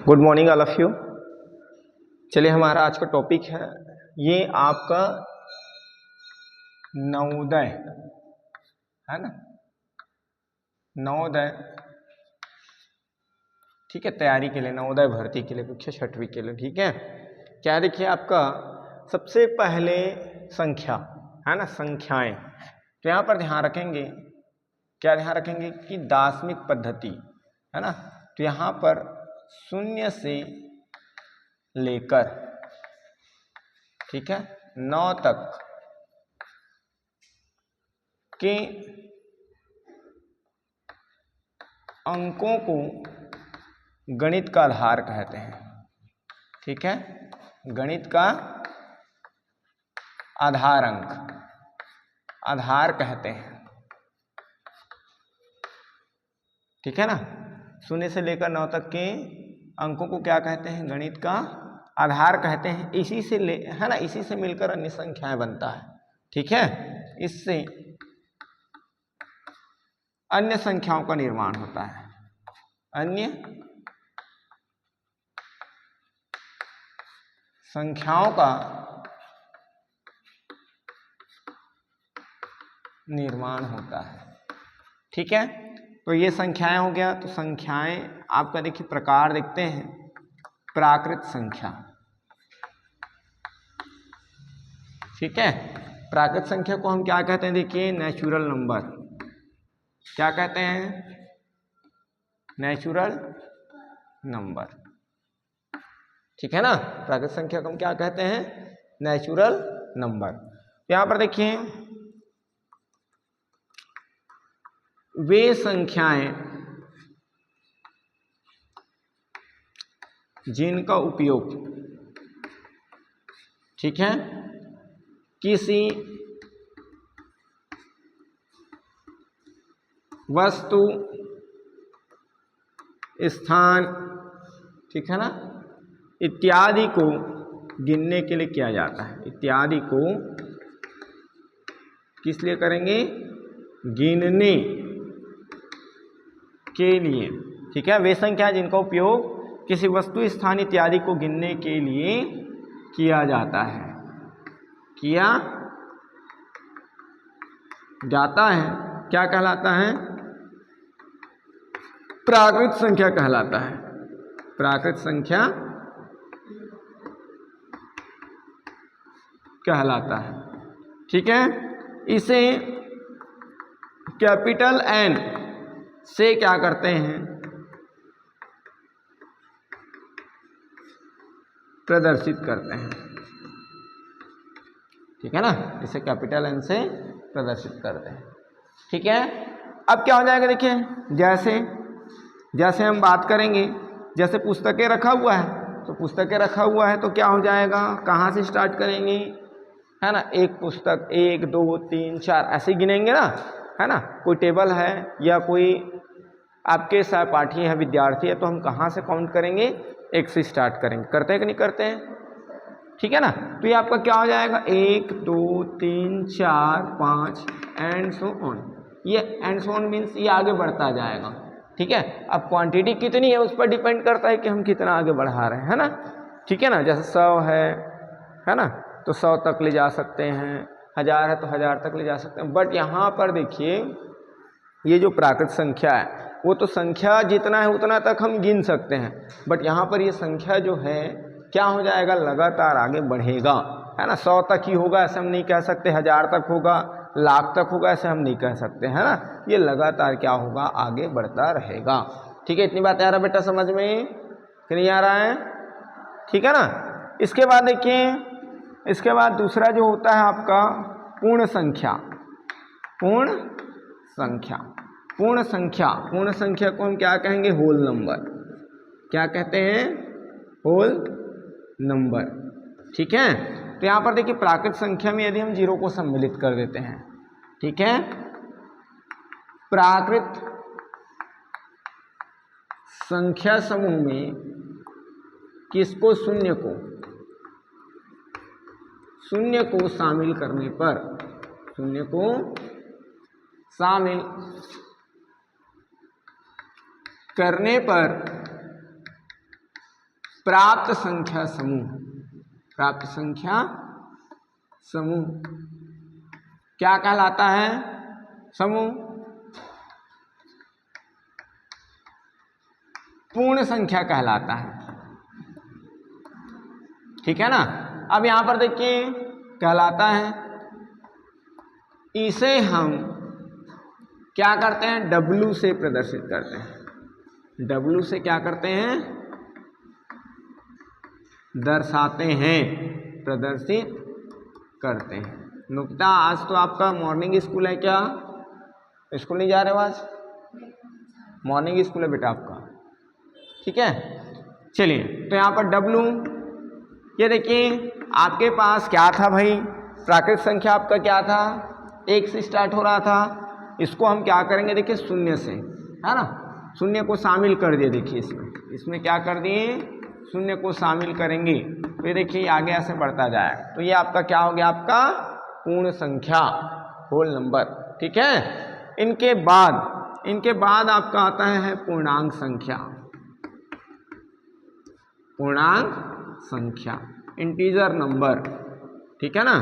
Good morning all of you. चलिए हमारा आज का टॉपिक है ये आपका नवोदय है ना, नवोदय। ठीक है, तैयारी के लिए, नवोदय भर्ती के लिए, कक्षा 6वीं के लिए। ठीक है, क्या देखिए आपका सबसे पहले संख्या है ना, संख्याएं। तो यहाँ पर ध्यान रखेंगे, क्या ध्यान रखेंगे कि दार्शनिक पद्धति है ना। तो यहाँ पर 0 से लेकर ठीक है 9 तक के अंकों को गणित का आधार कहते हैं। ठीक है, गणित का आधार अंक, आधार कहते हैं। ठीक है ना, 0 से लेकर 9 तक के अंकों को क्या कहते हैं? गणित का आधार कहते हैं। इसी से है ना, इसी से मिलकर अन्य संख्याएं बनता है। ठीक है, इससे अन्य संख्याओं का निर्माण होता है, अन्य संख्याओं का निर्माण होता है। ठीक है, तो ये संख्याएं हो गया। तो संख्याएं आपका देखिए प्रकार देखते हैं। प्राकृत संख्या, ठीक है, प्राकृत संख्या को हम क्या कहते हैं? देखिए नेचुरल नंबर। क्या कहते हैं? Natural number. ठीक है ना, प्राकृत संख्या को हम क्या कहते हैं? Natural number. यहां पर देखिए वे संख्याएं जिनका उपयोग, ठीक है, किसी वस्तु, स्थान, ठीक है ना, इत्यादि को गिनने के लिए किया जाता है। इत्यादि को किस लिए करेंगे? गिनने के लिए। ठीक है, वे संख्या जिनका उपयोग किसी वस्तु, स्थान इत्यादि को गिनने के लिए किया जाता है, किया जाता है। क्या कहलाता है? प्राकृत संख्या कहलाता है। प्राकृत संख्या कहलाता है। ठीक है, इसे कैपिटल एन से क्या करते हैं? प्रदर्शित करते हैं। ठीक है ना, इसे कैपिटल एन से प्रदर्शित करते हैं। ठीक है, अब क्या हो जाएगा? देखिए जैसे जैसे हम बात करेंगे, जैसे पुस्तकें रखा हुआ है, तो पुस्तकें रखा हुआ है तो क्या हो जाएगा? कहाँ से स्टार्ट करेंगे? है ना, एक पुस्तक, 1 2 3 4 ऐसे गिनेंगे ना, है ना। कोई टेबल है या कोई आपके सहपाठी है, विद्यार्थी है, तो हम कहाँ से काउंट करेंगे? 1 से स्टार्ट करेंगे। करते हैं कि नहीं करते हैं? ठीक है ना, तो ये आपका क्या हो जाएगा? 1 2 3 4 5 एंड सो ऑन। ये एंड सो ऑन मीन्स ये आगे बढ़ता जाएगा। ठीक है, अब क्वांटिटी कितनी है उस पर डिपेंड करता है कि हम कितना आगे बढ़ा रहे हैं, है ना। ठीक है ना, जैसे 100 है ना, तो 100 तक ले जा सकते हैं। 1000 है तो 1000 तक ले जा सकते हैं। बट यहाँ पर देखिए ये जो प्राकृत संख्या है वो तो संख्या जितना है उतना तक हम गिन सकते हैं, बट यहाँ पर ये संख्या जो है क्या हो जाएगा? लगातार आगे बढ़ेगा, है ना। 100 तक ही होगा ऐसे हम नहीं कह सकते, 1000 तक होगा, लाख तक होगा ऐसे हम नहीं कह सकते, है ना। ये लगातार क्या होगा? आगे बढ़ता रहेगा। ठीक है, इतनी बात आ रहा बेटा समझ में कि नहीं आ रहा है? ठीक है ना। इसके बाद देखिए, इसके बाद दूसरा जो होता है आपका पूर्ण संख्या। पूर्ण संख्या, पूर्ण संख्या, पूर्ण संख्या को हम क्या कहेंगे? Whole number. क्या कहते हैं? Whole number. ठीक है, तो यहां पर देखिए प्राकृत संख्या में यदि हम 0 को सम्मिलित कर देते हैं, ठीक है, प्राकृत संख्या समूह में किसको? शून्य को शामिल करने पर, शून्य को शामिल करने पर प्राप्त संख्या समूह, प्राप्त संख्या समूह क्या कहलाता है? समूह पूर्ण संख्या कहलाता है, ठीक है ना। अब यहां पर देखिए कहलाता है, इसे हम क्या करते हैं? W से प्रदर्शित करते हैं। W से क्या करते हैं? दर्शाते हैं, प्रदर्शित करते हैं। नुकता आज तो आपका मॉर्निंग स्कूल है क्या? स्कूल नहीं जा रहे हो आज? मॉर्निंग स्कूल है बेटा आपका, ठीक है। चलिए तो यहाँ पर W, ये देखिए आपके पास क्या था भाई? प्राकृत संख्या आपका क्या था? 1 से स्टार्ट हो रहा था। इसको हम क्या करेंगे? देखिए शून्य से, है ना, शून्य को शामिल कर दिए। देखिए इसमें क्या कर दिए? शून्य को शामिल करेंगे तो ये देखिए आगे ऐसे बढ़ता जाएगा। तो ये आपका क्या हो गया? आपका पूर्ण संख्या, होल नंबर, ठीक है। इनके बाद आपका आता है पूर्णांक संख्या। पूर्णांक संख्या, इंटीजर नंबर, ठीक है ना,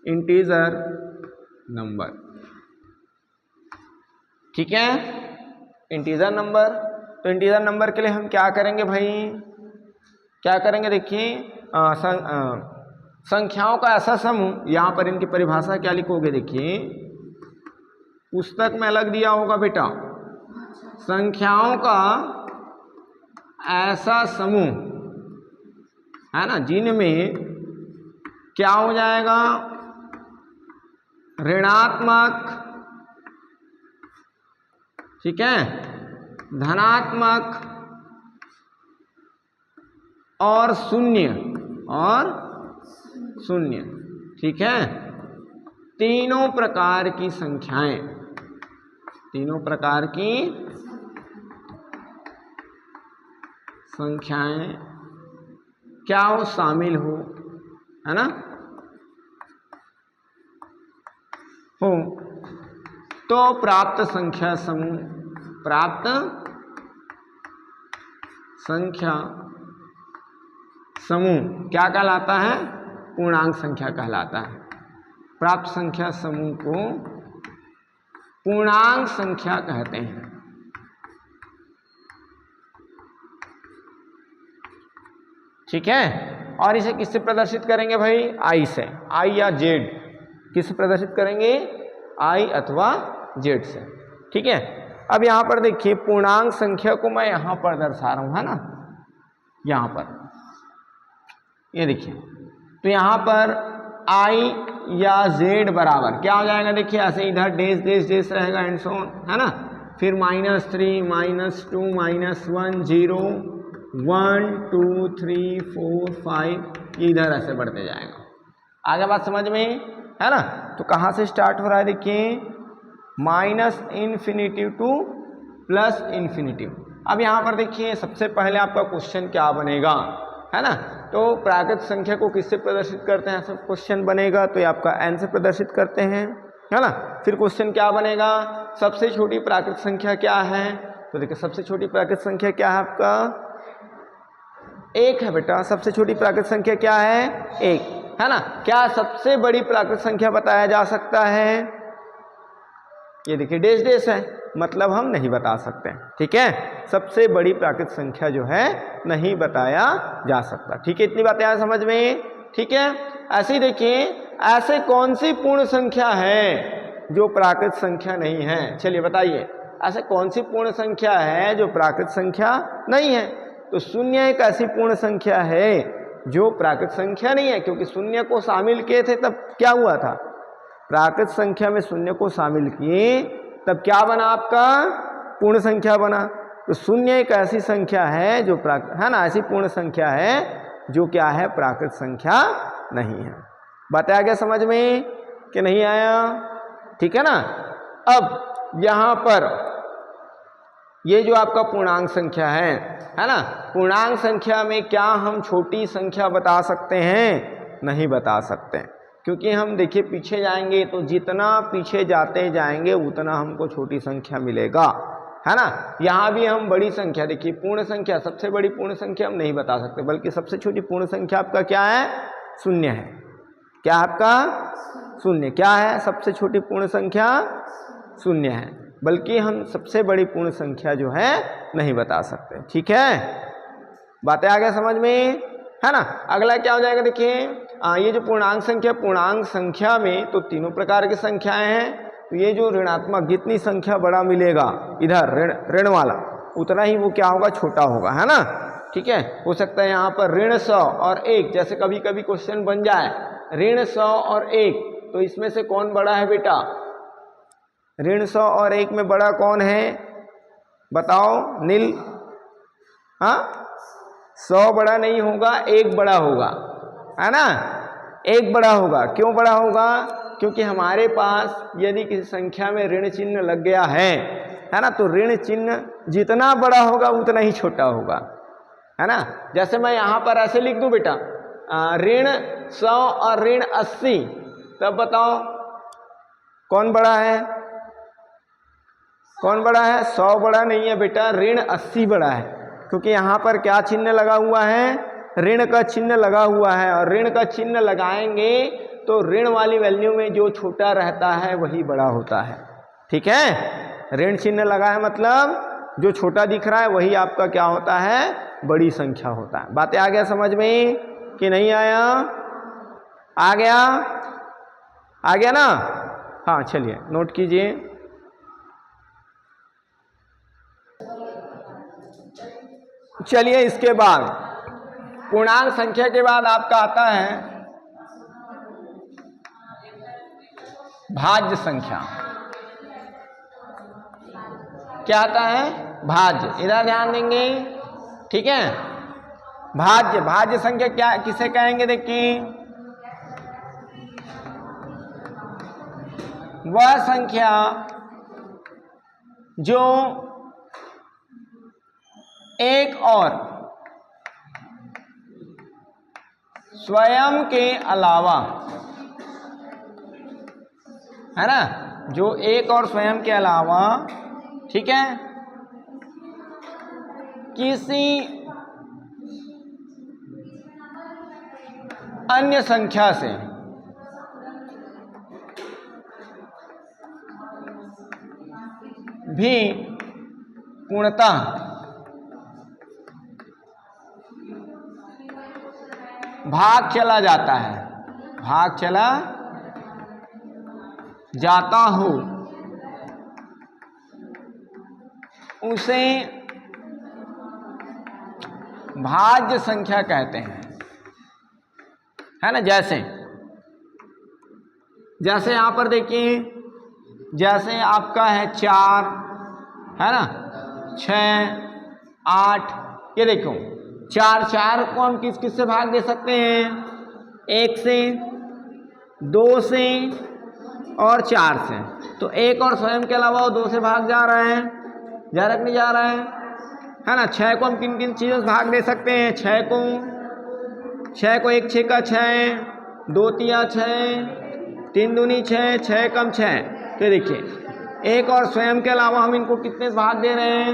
इंटीजर नंबर, ठीक है, इंटीजर नंबर। तो इंटीजर नंबर के लिए हम क्या करेंगे भाई? क्या करेंगे? देखिए संख्याओं का ऐसा समूह, यहां पर इनकी परिभाषा क्या लिखोगे? देखिए पुस्तक में अलग दिया होगा बेटा, संख्याओं का ऐसा समूह, है ना, जिनमें क्या हो जाएगा? ऋणात्मक, ठीक है, धनात्मक और शून्य, ठीक है, तीनों प्रकार की संख्याएं, तीनों प्रकार की संख्याएं क्या हो? शामिल हो, है ना, हो तो प्राप्त संख्या समूह, प्राप्त संख्या समूह क्या कहलाता है? पूर्णांक संख्या कहलाता है। प्राप्त संख्या समूह को पूर्णांक संख्या कहते हैं, ठीक है। और इसे किससे प्रदर्शित करेंगे भाई? I से, I या Z, किससे प्रदर्शित करेंगे? I अथवा Z से, ठीक है। अब यहाँ पर देखिए पूर्णांक संख्या को मैं यहाँ पर दर्शा रहा हूँ, है ना, यहाँ पर ये देखिए। तो यहाँ पर I या Z बराबर क्या हो जाएगा? देखिए ऐसे इधर डेस डेस डेस रहेगा एंड सो ऑन, है ना, फिर -3 -2 -1 0 1 2 3 4 5 ये इधर ऐसे बढ़ते जाएगा। आगे बात समझ में, है ना। तो कहाँ से स्टार्ट हो रहा है? देखिए -∞ टू +∞। अब यहाँ पर देखिए सबसे पहले आपका क्वेश्चन क्या बनेगा, है ना। तो प्राकृत संख्या को किससे प्रदर्शित करते हैं? सब क्वेश्चन बनेगा तो ये आपका n से प्रदर्शित करते हैं, है ना। फिर क्वेश्चन क्या बनेगा? सबसे छोटी प्राकृत संख्या क्या है? तो देखिए सबसे छोटी प्राकृत संख्या क्या है? आपका 1 है बेटा। सबसे छोटी प्राकृत संख्या क्या है? 1, है ना। क्या सबसे बड़ी प्राकृत संख्या बताया जा सकता है? ये देखिए डेस डेस है, मतलब हम नहीं बता सकते, ठीक है। सबसे बड़ी प्राकृत संख्या जो है नहीं बताया जा सकता, ठीक है। इतनी बातें आए समझ में, ठीक है। ऐसे ही देखिए ऐसे कौन सी पूर्ण संख्या है जो प्राकृत संख्या नहीं है? चलिए बताइए, ऐसे कौन सी पूर्ण संख्या है जो प्राकृत संख्या नहीं है? तो शून्य एक ऐसी पूर्ण संख्या है जो प्राकृत संख्या नहीं है, क्योंकि शून्य को शामिल किए थे तब क्या हुआ था? प्राकृत संख्या में शून्य को शामिल किए तब क्या बना? आपका पूर्ण संख्या बना। तो शून्य एक ऐसी संख्या है जो है ना, ऐसी पूर्ण संख्या है जो क्या है? प्राकृत संख्या नहीं है। बताया गया समझ में कि नहीं आया? ठीक है ना। अब यहाँ पर ये जो आपका पूर्णांक संख्या है ना, पूर्णांक संख्या में क्या हम छोटी संख्या बता सकते हैं? नहीं बता सकते, क्योंकि हम देखिए पीछे जाएंगे तो जितना पीछे जाते जाएंगे उतना हमको छोटी संख्या मिलेगा। है ना। यहाँ भी हम बड़ी संख्या, देखिए पूर्ण संख्या, सबसे बड़ी पूर्ण संख्या हम नहीं बता सकते, बल्कि सबसे छोटी पूर्ण संख्या आपका क्या है, शून्य है। क्या आपका शून्य, क्या है सबसे छोटी पूर्ण संख्या, शून्य है, बल्कि हम सबसे बड़ी पूर्ण संख्या जो है नहीं बता सकते। ठीक है, बातें आ गया समझ में, है ना। अगला क्या हो जाएगा, देखिए ये जो पूर्णांक संख्या में तो तीनों प्रकार की संख्याएं हैं। तो ये जो ऋणात्मक, जितनी संख्या बड़ा मिलेगा इधर ऋण वाला, उतना ही वो क्या होगा, छोटा होगा, है ना। ठीक है, हो सकता है यहाँ पर ऋण 100 और 1, जैसे कभी कभी क्वेश्चन बन जाए ऋण 100 और 1, तो इसमें से कौन बड़ा है बेटा, ऋण 100 और 1 में बड़ा कौन है, बताओ नील। हाँ, 100 बड़ा नहीं होगा, 1 बड़ा होगा, है ना, 1 बड़ा होगा। क्यों बड़ा होगा, क्योंकि हमारे पास यदि किसी संख्या में ऋण चिन्ह लग गया है ना, तो ऋण चिन्ह जितना बड़ा होगा उतना ही छोटा होगा, है ना। जैसे मैं यहाँ पर ऐसे लिख दूं बेटा ऋण 100 और ऋण 80, तब बताओ कौन बड़ा है, कौन बड़ा है, 100 बड़ा नहीं है बेटा, ऋण 80 बड़ा है, क्योंकि यहाँ पर क्या चिन्ह लगा हुआ है, ऋण का चिन्ह लगा हुआ है, और ऋण का चिन्ह लगाएंगे तो ऋण वाली वैल्यू में जो छोटा रहता है वही बड़ा होता है। ठीक है, ऋण चिन्ह लगा है मतलब जो छोटा दिख रहा है वही आपका क्या होता है, बड़ी संख्या होता है। बातें आ गया समझ में कि नहीं आया, आ गया, आ गया ना। हाँ चलिए नोट कीजिए। चलिए इसके बाद पूर्णांक संख्या के बाद आपका आता है भाज्य संख्या। क्या आता है, भाज्य, इधर ध्यान देंगे। ठीक है, भाज्य संख्या क्या किसे कहेंगे, देखिए वह संख्या जो एक और स्वयं के अलावा, है ना, जो एक और स्वयं के अलावा, ठीक है, किसी अन्य संख्या से भी पूर्णतः भाग चला जाता है, भाग चला जाता हो, उसे भाज्य संख्या कहते हैं, है ना। जैसे यहां पर देखिए, जैसे आपका है 4, है ना, 6, 8, ये देखो 4 को हम किस से भाग दे सकते हैं, 1 से, 2 से और 4 से। तो एक और स्वयं के अलावा वो 2 से भाग जा रहा है, जा रहा नहीं जा रहा है ना। 6 को हम किन किन चीज़ों से भाग दे सकते हैं, 6 को 1 6 का 6, 2 3 6, 3 दूनी 6, 6 कम 6। तो देखिए एक और स्वयं के अलावा हम इनको कितने से भाग दे रहे हैं,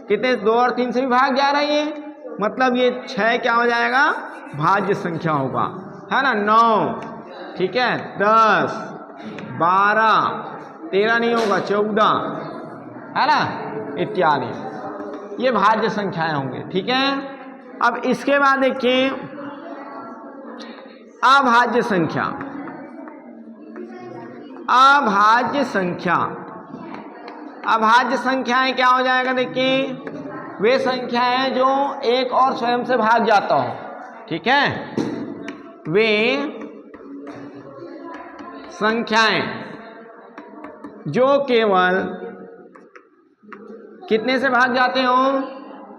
कितने, 2 और 3 से भी भाग जा रही है, मतलब ये 6 क्या हो जाएगा, भाज्य संख्या होगा, है ना। 9, ठीक है, 10, 12, 13 नहीं होगा, 14, है ना, इत्यादि, ये भाज्य संख्याएं होंगे। ठीक है, अब इसके बाद देखिए अभाज्य संख्या। अभाज्य संख्या, अभाज्य संख्याएं क्या हो जाएगा, देखिए वे संख्याएं जो एक और स्वयं से भाग जाता हो। ठीक है, वे संख्याएं जो केवल कितने से भाग जाते हो,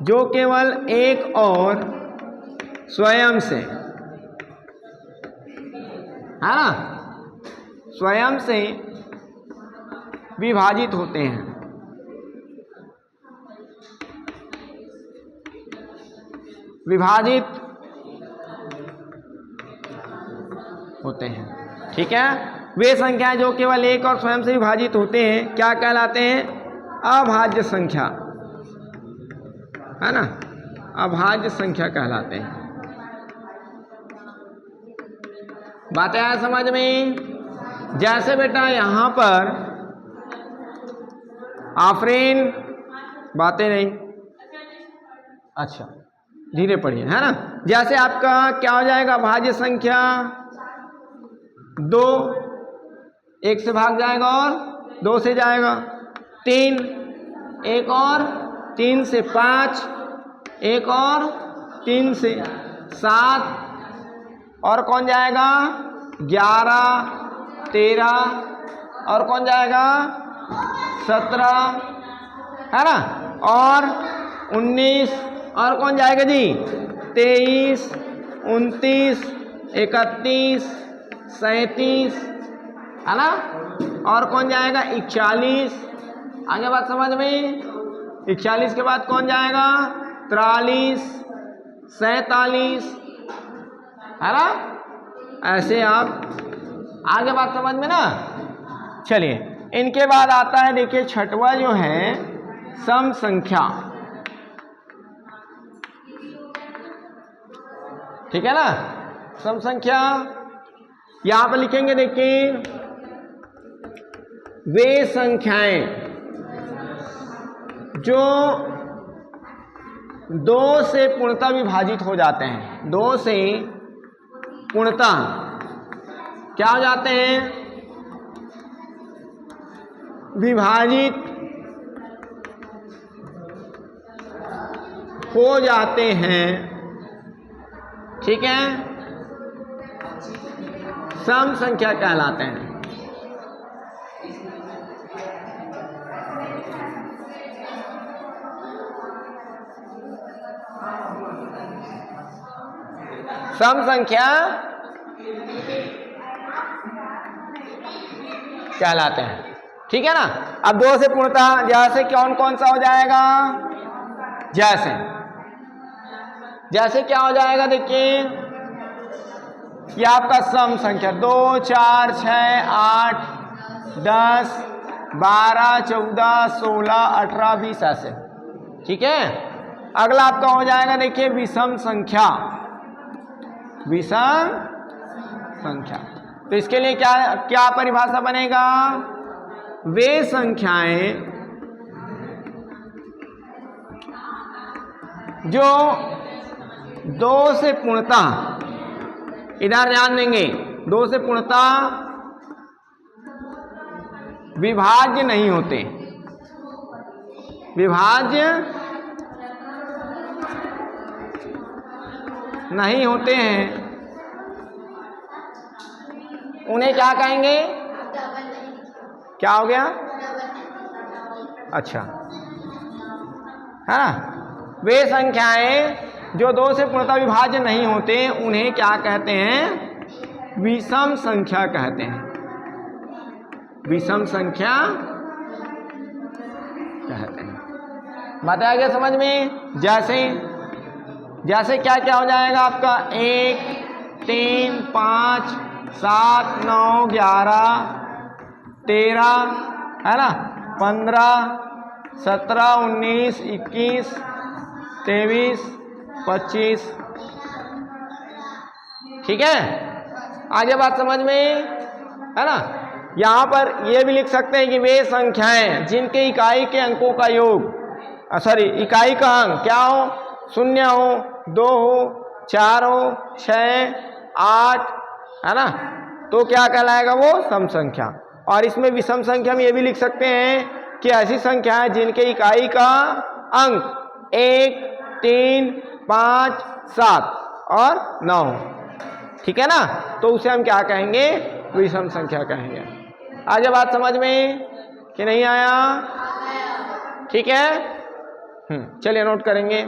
जो केवल एक और स्वयं से, है ना, स्वयं से विभाजित होते हैं। विभाजित होते हैं। ठीक है, वे संख्याएं जो केवल एक और स्वयं से विभाजित होते हैं क्या कहलाते हैं, अभाज्य संख्या, है ना, अभाज्य संख्या कहलाते हैं। बात आया समझ में? जैसे बेटा यहां पर आफरीन, बातें नहीं, अच्छा धीरे पढ़िए, है ना। जैसे आपका क्या हो जाएगा भाज्य संख्या 2, 1 से भाग जाएगा और 2 से जाएगा, 3, 1 और 3 से 5, 1 और 3 से 7, और कौन जाएगा 11, 13, और कौन जाएगा 17, है ना, और 19, और कौन जाएगा जी 23, 29, 31, 37, है ना, और कौन जाएगा 41। आगे बात समझ में? 41 के बाद कौन जाएगा 43, 47, है ना। ऐसे आप आगे बात समझ में ना। चलिए इनके बाद आता है देखिए छठवां जो है सम संख्या, ठीक है ना। सम संख्या यहां पर लिखेंगे देखिए वे संख्याएं जो 2 से पूर्णतः विभाजित हो जाते हैं, 2 से पूर्णतः क्या हो जाते हैं विभाजित हो जाते हैं, ठीक है, सम संख्या कहलाते हैं। सम संख्या कहलाते हैं, ठीक है ना। अब 2 से पूर्णतः जैसे कौन कौन सा हो जाएगा, जैसे क्या हो जाएगा देखिए ये आपका सम संख्या 2, 4, 6, 8, 10, 12, 14, 16, 18, 20 ऐसे, ठीक है। अगला आपका हो जाएगा देखिए विषम संख्या, विषम संख्या। तो इसके लिए क्या क्या परिभाषा बनेगा, वे संख्याएं जो 2 से पूर्णतः, इधर ध्यान देंगे, 2 से पूर्णतः विभाज्य नहीं होते, विभाज्य नहीं होते हैं, उन्हें क्या कहेंगे, क्या हो गया, अच्छा, है ना। वे संख्याएं जो 2 से पूर्णतः विभाज्य नहीं होते उन्हें क्या कहते हैं, विषम संख्या कहते हैं, विषम संख्या कहते हैं। बताया गया समझ में? जैसे क्या क्या हो जाएगा आपका 1, 3, 5, 7, 9, 11, 13, है ना, 15, 17, 19, 21, 23, 25, ठीक है। आगे बात समझ में, है ना। यहां पर ये भी लिख सकते हैं कि वे संख्याएं जिनके इकाई के अंकों का योग, इकाई का अंक क्या हो, 0 हो, 2 हो, 4 हो, 6, 8, है ना, तो क्या कहलाएगा वो सम संख्या। और इसमें विषम संख्या में ये भी लिख सकते हैं कि ऐसी संख्याएं जिनके इकाई का अंक 1, 3, 5, 7 और 9, ठीक है ना, तो उसे हम क्या कहेंगे, विषम संख्या कहेंगे। आगे बात समझ में कि नहीं आया, ठीक है। चलिए नोट करेंगे।